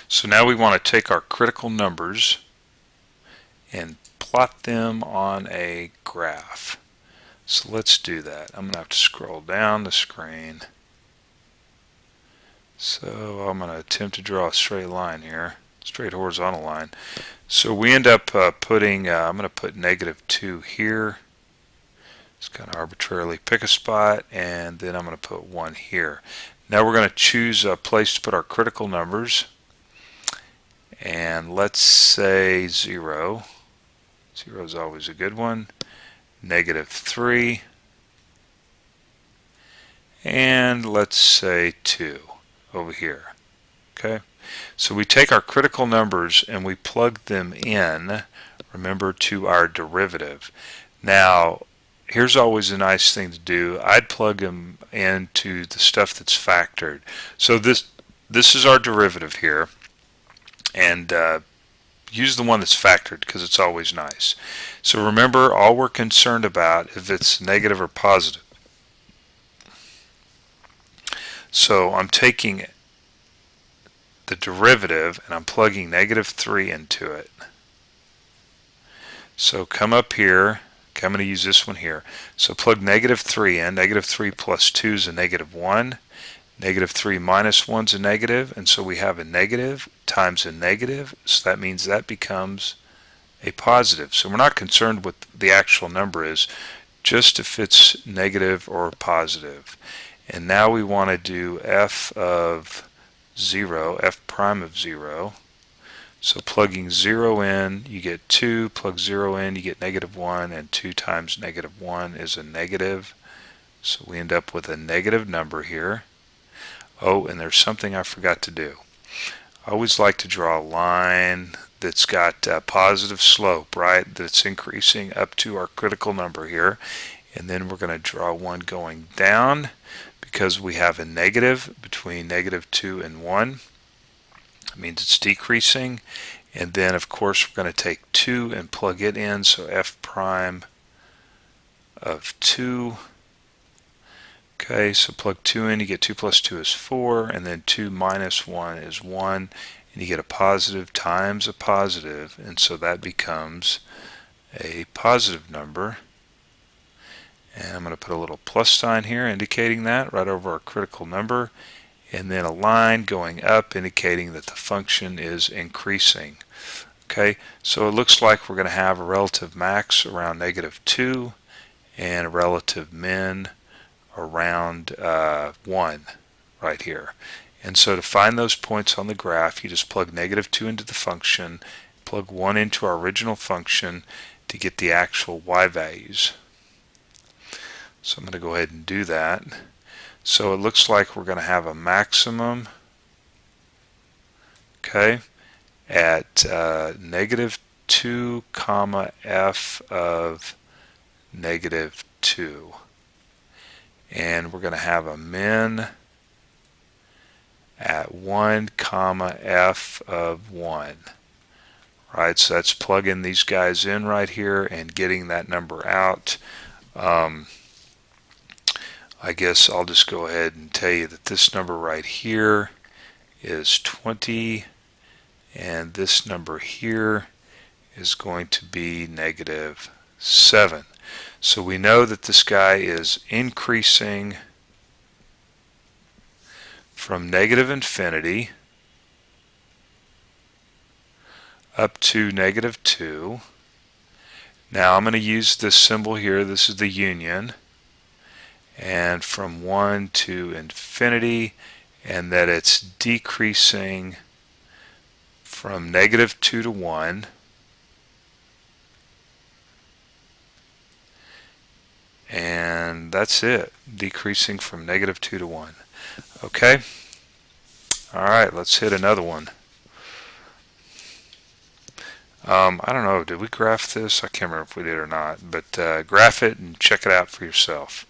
So now we want to take our critical numbers and plot them on a graph. So let's do that. I'm going to have to scroll down the screen. So I'm going to attempt to draw a straight line here, straight horizontal line. So we end up putting, I'm going to put -2 here. Just kind of arbitrarily pick a spot, and then I'm going to put 1 here. Now we're going to choose a place to put our critical numbers, and let's say 0. 0 is always a good one. -3, and let's say 2 over here. Okay, so we take our critical numbers and we plug them in, remember, to our derivative. Now here's always a nice thing to do. I'd plug them into the stuff that's factored. So this is our derivative here, and use the one that's factored because it's always nice. So remember, all we're concerned about if it's negative or positive. So I'm taking the derivative and I'm plugging -3 into it. So come up here. Okay, I'm going to use this one here. So plug -3 in. -3 plus 2 is a -1. -3 minus 1 is a negative, and so we have a negative times a negative, so that means that becomes a positive. So we're not concerned what the actual number is, just if it's negative or positive. And now we want to do f of 0, f prime of 0. So plugging 0 in, you get 2, plug 0 in, you get -1, and 2 times -1 is a negative. So we end up with a negative number here. Oh, and there's something I forgot to do. I always like to draw a line that's got a positive slope, right? That's increasing up to our critical number here. And then we're going to draw one going down because we have a negative between -2 and 1. It means it's decreasing. And then, of course, we're going to take 2 and plug it in. So f prime of 2. Okay, so plug 2 in, you get 2 plus 2 is 4, and then 2 minus 1 is 1, and you get a positive times a positive, and so that becomes a positive number. And I'm going to put a little plus sign here indicating that right over our critical number, and then a line going up indicating that the function is increasing. Okay, so it looks like we're going to have a relative max around -2 and a relative min around 1 right here. And so to find those points on the graph, you just plug -2 into the function, plug 1 into our original function to get the actual y values. So I'm going to go ahead and do that. So it looks like we're going to have a maximum, okay, at -2 comma f of -2. And we're going to have a min at 1 comma f of 1. Right, so that's plugging these guys in right here and getting that number out. I guess I'll just go ahead and tell you that this number right here is 20, and this number here is going to be -7. So we know that this guy is increasing from -infinity up to -2. Now I'm going to use this symbol here. This is the union. And from 1 to infinity, and that it's decreasing from -2 to 1. And that's it, decreasing from -2 to 1. Okay? Alright, let's hit another one. I don't know, did we graph this? I can't remember if we did or not, but graph it and check it out for yourself.